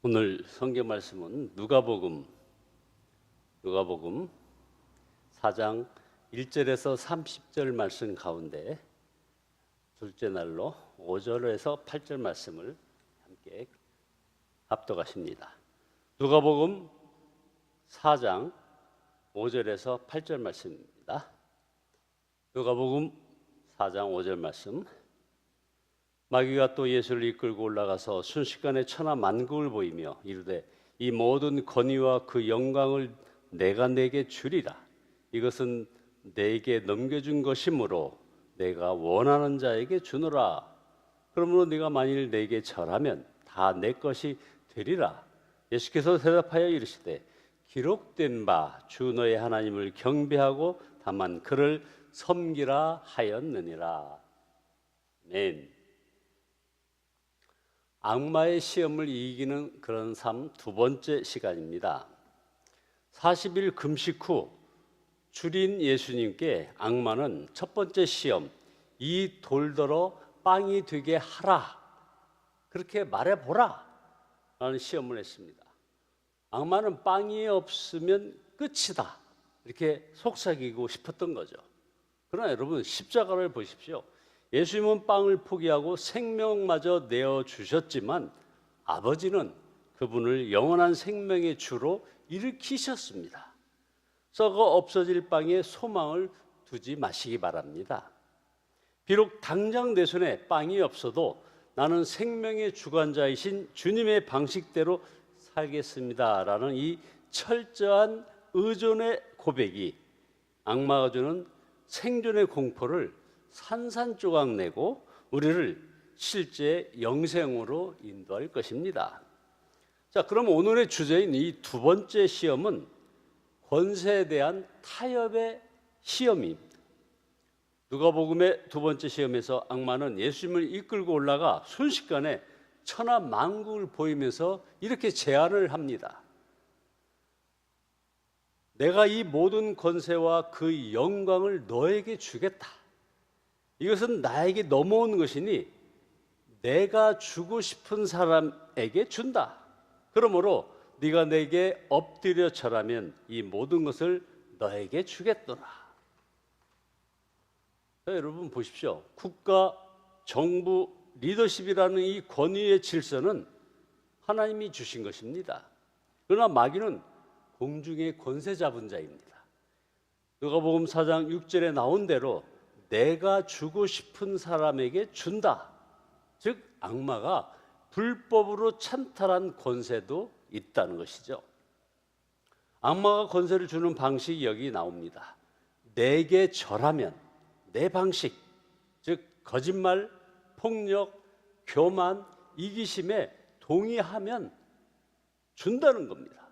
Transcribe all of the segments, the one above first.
오늘 성경 말씀은 누가복음 4장 1절에서 30절 말씀 가운데 둘째 날로 5절에서 8절 말씀을 함께 합독하십니다. 누가복음 4장 5절에서 8절 말씀입니다. 누가복음 4장 5절 말씀. 마귀가 또 예수를 이끌고 올라가서 순식간에 천하 만국을 보이며 이르되 이 모든 권위와 그 영광을 내가 네게 주리라. 이것은 내게 넘겨준 것이므로 내가 원하는 자에게 주노라. 그러므로 네가 만일 내게 절하면 다 내 것이 되리라. 예수께서 대답하여 이르시되 기록된 바 주 너의 하나님을 경배하고 다만 그를 섬기라 하였느니라. 아멘. 악마의 시험을 이기는 그런 삶 두 번째 시간입니다. 40일 금식 후 줄인 예수님께 악마는 첫 번째 시험, 이 돌더러 빵이 되게 하라, 그렇게 말해보라 라는 시험을 했습니다. 악마는 빵이 없으면 끝이다 이렇게 속삭이고 싶었던 거죠. 그러나 여러분, 십자가를 보십시오. 예수님은 빵을 포기하고 생명마저 내어주셨지만 아버지는 그분을 영원한 생명의 주로 일으키셨습니다. 썩어 없어질 빵에 소망을 두지 마시기 바랍니다. 비록 당장 내 손에 빵이 없어도 나는 생명의 주관자이신 주님의 방식대로 살겠습니다 라는 이 철저한 의존의 고백이 악마가 주는 생존의 공포를 산산조각 내고 우리를 실제 영생으로 인도할 것입니다. 자, 그럼 오늘의 주제인 이 두 번째 시험은 권세에 대한 타협의 시험입니다. 누가복음의 두 번째 시험에서 악마는 예수님을 이끌고 올라가 순식간에 천하 만국을 보이면서 이렇게 제안을 합니다. 내가 이 모든 권세와 그 영광을 너에게 주겠다. 이것은 나에게 넘어온 것이니 내가 주고 싶은 사람에게 준다. 그러므로 네가 내게 엎드려 절하면 이 모든 것을 너에게 주겠더라. 자, 여러분 보십시오. 국가, 정부, 리더십이라는 이 권위의 질서는 하나님이 주신 것입니다. 그러나 마귀는 공중의 권세 잡은 자입니다. 누가복음 4장 6절에 나온 대로 내가 주고 싶은 사람에게 준다. 즉 악마가 불법으로 찬탈한 권세도 있다는 것이죠. 악마가 권세를 주는 방식이 여기 나옵니다. 내게 절하면, 내 방식, 즉 거짓말, 폭력, 교만, 이기심에 동의하면 준다는 겁니다.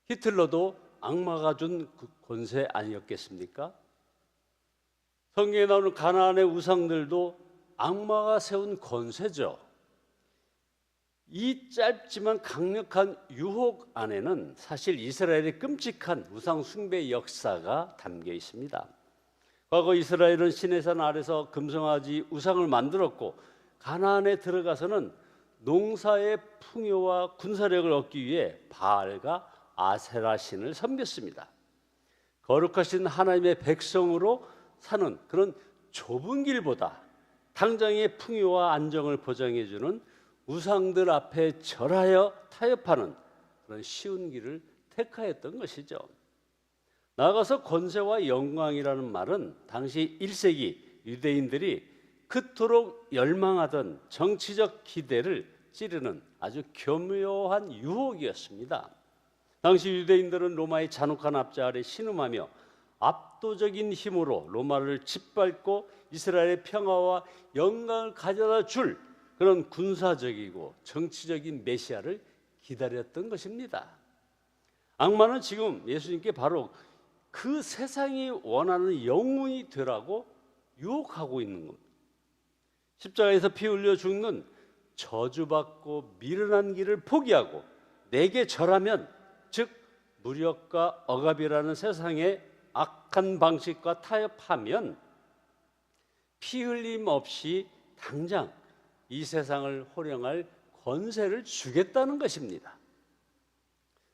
히틀러도 악마가 준 그 권세 아니었겠습니까? 성경에 나오는 가나안의 우상들도 악마가 세운 권세죠. 이 짧지만 강력한 유혹 안에는 사실 이스라엘의 끔찍한 우상 숭배 역사가 담겨 있습니다. 과거 이스라엘은 시내산 아래서 금송아지 우상을 만들었고 가나안에 들어가서는 농사의 풍요와 군사력을 얻기 위해 바알과 아세라 신을 섬겼습니다. 거룩하신 하나님의 백성으로 사는 그런 좁은 길보다 당장의 풍요와 안정을 보장해주는 우상들 앞에 절하여 타협하는 그런 쉬운 길을 택하였던 것이죠. 나아가서 권세와 영광이라는 말은 당시 1세기 유대인들이 그토록 열망하던 정치적 기대를 찌르는 아주 교묘한 유혹이었습니다. 당시 유대인들은 로마의 잔혹한 압제 아래 신음하며 압도적인 힘으로 로마를 짓밟고 이스라엘의 평화와 영광을 가져다 줄 그런 군사적이고 정치적인 메시아를 기다렸던 것입니다. 악마는 지금 예수님께 바로 그 세상이 원하는 영웅이 되라고 유혹하고 있는 겁니다. 십자가에서 피 흘려 죽는 저주받고 미련한 길을 포기하고 내게 절하면, 즉 무력과 억압이라는 세상의 악한 방식과 타협하면 피 흘림 없이 당장 이 세상을 호령할 권세를 주겠다는 것입니다.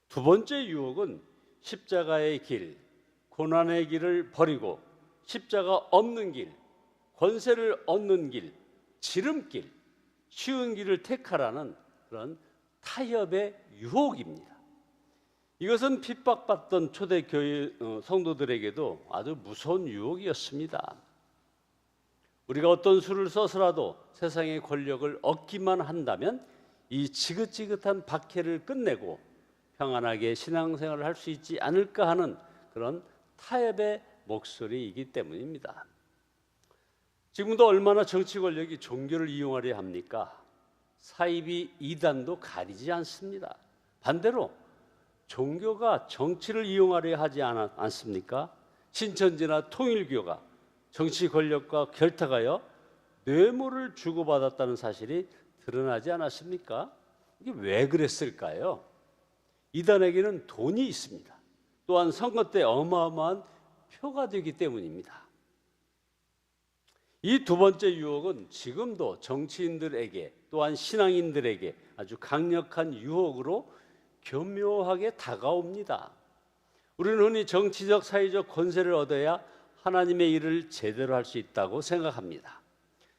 두 번째 유혹은 십자가의 길, 고난의 길을 버리고 십자가 없는 길, 권세를 얻는 길, 지름길, 쉬운 길을 택하라는 그런 타협의 유혹입니다. 이것은 핍박받던 초대교회 성도들에게도 아주 무서운 유혹이었습니다. 우리가 어떤 수를 써서라도 세상의 권력을 얻기만 한다면 이 지긋지긋한 박해를 끝내고 평안하게 신앙생활을 할 수 있지 않을까 하는 그런 타협의 목소리이기 때문입니다. 지금도 얼마나 정치 권력이 종교를 이용하려 합니까? 사이비 이단도 가리지 않습니다. 반대로 종교가 정치를 이용하려 하지 않습니까? 신천지나 통일교가 정치 권력과 결탁하여 뇌물을 주고받았다는 사실이 드러나지 않았습니까? 이게 왜 그랬을까요? 이단에게는 돈이 있습니다. 또한 선거 때 어마어마한 표가 되기 때문입니다. 이 두 번째 유혹은 지금도 정치인들에게 또한 신앙인들에게 아주 강력한 유혹으로 교묘하게 다가옵니다. 우리는 흔히 정치적, 사회적 권세를 얻어야 하나님의 일을 제대로 할 수 있다고 생각합니다.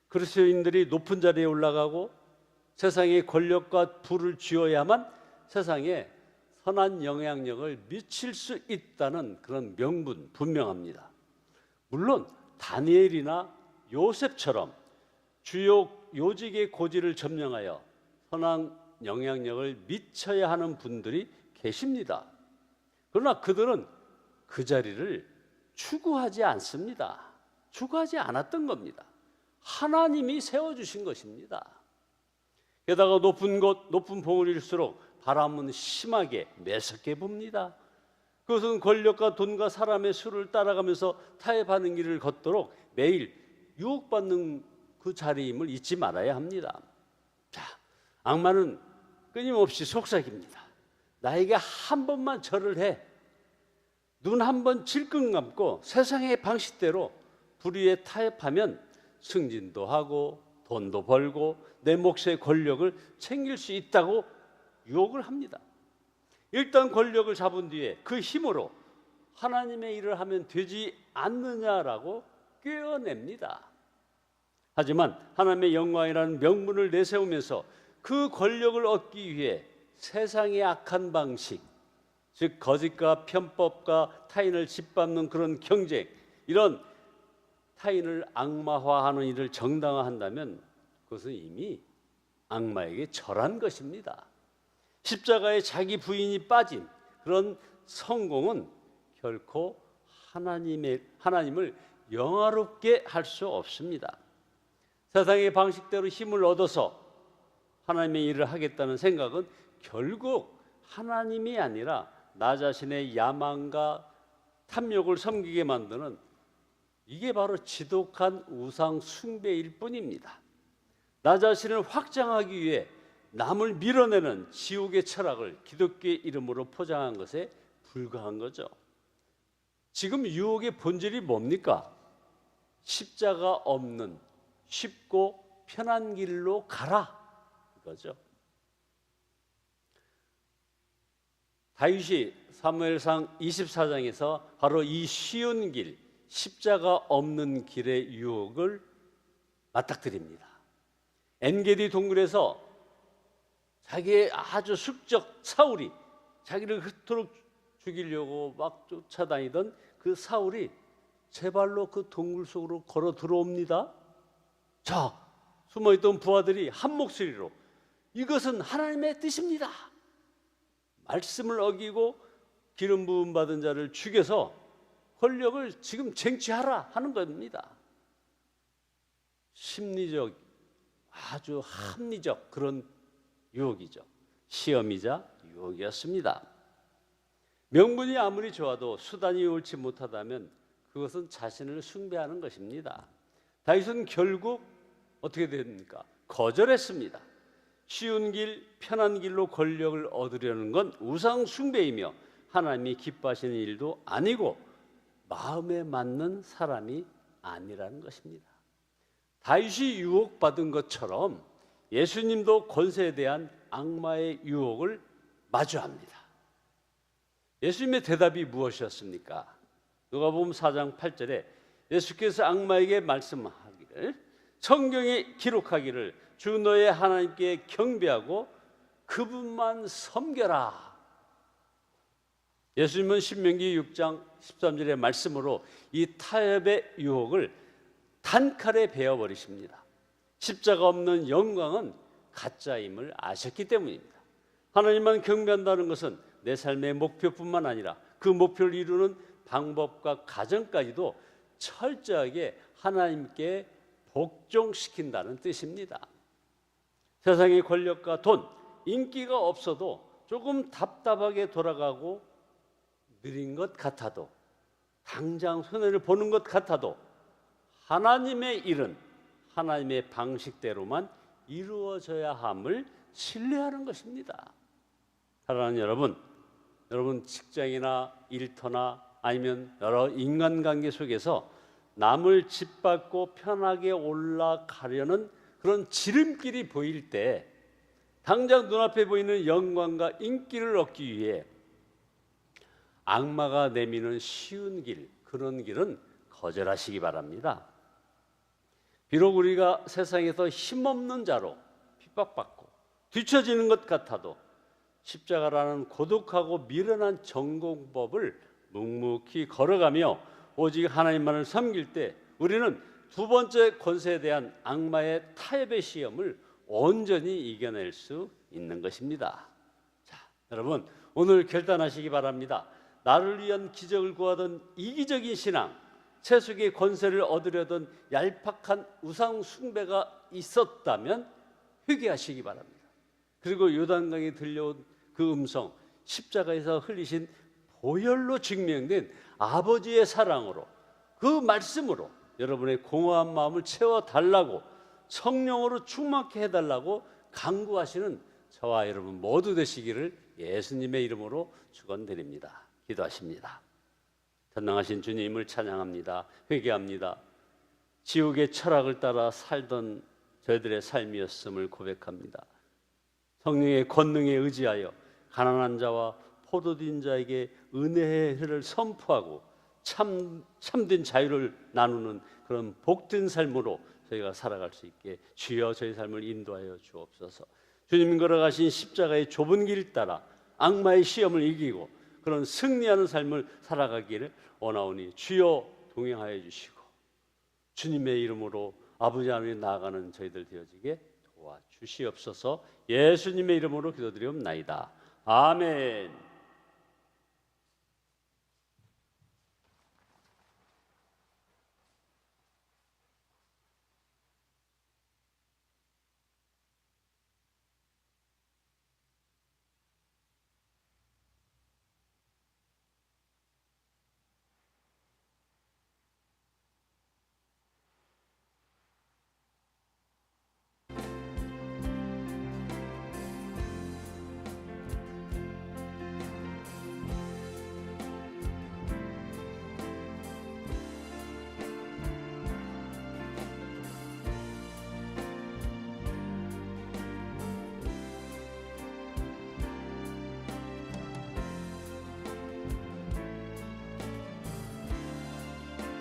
그리스도인들이 높은 자리에 올라가고 세상의 권력과 부를 쥐어야만 세상에 선한 영향력을 미칠 수 있다는 그런 명분 분명합니다. 물론 다니엘이나 요셉처럼 주요 요직의 고지를 점령하여 선한 영향력을 미쳐야 하는 분들이 계십니다. 그러나 그들은 그 자리를 추구하지 않습니다. 추구하지 않았던 겁니다. 하나님이 세워주신 것입니다. 게다가 높은 곳, 높은 봉우리일수록 바람은 심하게 매섭게 붑니다. 그것은 권력과 돈과 사람의 수를 따라가면서 타협하는 길을 걷도록 매일 유혹받는 그 자리임을 잊지 말아야 합니다. 자, 악마는 끊임없이 속삭입니다. 나에게 한 번만 절을 해. 눈 한 번 질끈 감고 세상의 방식대로 불의에 타협하면 승진도 하고 돈도 벌고 내 몫의 권력을 챙길 수 있다고 유혹을 합니다. 일단 권력을 잡은 뒤에 그 힘으로 하나님의 일을 하면 되지 않느냐라고 꿰어냅니다. 하지만 하나님의 영광이라는 명분을 내세우면서 그 권력을 얻기 위해 세상의 악한 방식, 즉 거짓과 편법과 타인을 짓밟는 그런 경쟁, 이런 타인을 악마화하는 일을 정당화한다면 그것은 이미 악마에게 절한 것입니다. 십자가에 자기 부인이 빠진 그런 성공은 결코 하나님을 영화롭게 할 수 없습니다. 세상의 방식대로 힘을 얻어서 하나님의 일을 하겠다는 생각은 결국 하나님이 아니라 나 자신의 야망과 탐욕을 섬기게 만드는, 이게 바로 지독한 우상 숭배일 뿐입니다. 나 자신을 확장하기 위해 남을 밀어내는 지옥의 철학을 기독교의 이름으로 포장한 것에 불과한 거죠. 지금 유혹의 본질이 뭡니까? 십자가 없는 쉽고 편한 길로 가라, 이거죠. 다윗이 사무엘상 24장에서 바로 이 쉬운 길, 십자가 없는 길의 유혹을 맞닥뜨립니다. 엔게디 동굴에서 자기의 아주 숙적 사울이 자기를 그토록 죽이려고 막 쫓아다니던 그 사울이 제 발로 그 동굴 속으로 걸어 들어옵니다. 자, 숨어있던 부하들이 한 목소리로 이것은 하나님의 뜻입니다. 말씀을 어기고 기름 부음 받은 자를 죽여서 권력을 지금 쟁취하라 하는 겁니다. 심리적, 아주 합리적 그런 유혹이죠. 시험이자 유혹이었습니다. 명분이 아무리 좋아도 수단이 옳지 못하다면 그것은 자신을 숭배하는 것입니다. 다윗은 결국 어떻게 됩니까? 거절했습니다. 쉬운 길, 편한 길로 권력을 얻으려는 건 우상 숭배이며 하나님이 기뻐하시는 일도 아니고 마음에 맞는 사람이 아니라는 것입니다. 다윗이 유혹받은 것처럼 예수님도 권세에 대한 악마의 유혹을 마주합니다. 예수님의 대답이 무엇이었습니까? 누가복음 4장 8절에 예수께서 악마에게 말씀하기를, 성경에 기록하기를 주 너의 하나님께 경배하고 그분만 섬겨라. 예수님은 신명기 6장 13절의 말씀으로 이 타협의 유혹을 단칼에 베어버리십니다. 십자가 없는 영광은 가짜임을 아셨기 때문입니다. 하나님만 경배한다는 것은 내 삶의 목표뿐만 아니라 그 목표를 이루는 방법과 과정까지도 철저하게 하나님께 복종시킨다는 뜻입니다. 세상의 권력과 돈, 인기가 없어도 조금 답답하게 돌아가고 느린 것 같아도, 당장 손해를 보는 것 같아도 하나님의 일은 하나님의 방식대로만 이루어져야 함을 신뢰하는 것입니다. 사랑하는 여러분 직장이나 일터나 아니면 여러 인간관계 속에서 남을 짓밟고 편하게 올라가려는 그런 지름길이 보일 때 당장 눈앞에 보이는 영광과 인기를 얻기 위해 악마가 내미는 쉬운 길, 그런 길은 거절하시기 바랍니다. 비록 우리가 세상에서 힘없는 자로 핍박받고 뒤처지는 것 같아도 십자가라는 고독하고 미련한 전공법을 묵묵히 걸어가며 오직 하나님만을 섬길 때 우리는 두 번째 권세에 대한 악마의 타협의 시험을 온전히 이겨낼 수 있는 것입니다. 자, 여러분 오늘 결단하시기 바랍니다. 나를 위한 기적을 구하던 이기적인 신앙, 세속의 권세를 얻으려던 얄팍한 우상 숭배가 있었다면 회개하시기 바랍니다. 그리고 요단강에 들려온 그 음성, 십자가에서 흘리신 보혈로 증명된 아버지의 사랑으로, 그 말씀으로 여러분의 공허한 마음을 채워달라고, 성령으로 충만케 해달라고 간구하시는 저와 여러분 모두 되시기를 예수님의 이름으로 축원드립니다. 기도하십니다. 전능하신 주님을 찬양합니다. 회개합니다. 지옥의 철학을 따라 살던 저희들의 삶이었음을 고백합니다. 성령의 권능에 의지하여 가난한 자와 포도된 자에게 은혜의 해를 선포하고 참된 자유를 나누는 그런 복된 삶으로 저희가 살아갈 수 있게 주여 저희 삶을 인도하여 주옵소서. 주님 걸어가신 십자가의 좁은 길 따라 악마의 시험을 이기고 그런 승리하는 삶을 살아가기를 원하오니 주여 동행하여 주시고 주님의 이름으로 아버지 하나님에 나아가는 저희들 되어지게 도와주시옵소서. 예수님의 이름으로 기도드리옵나이다. 아멘.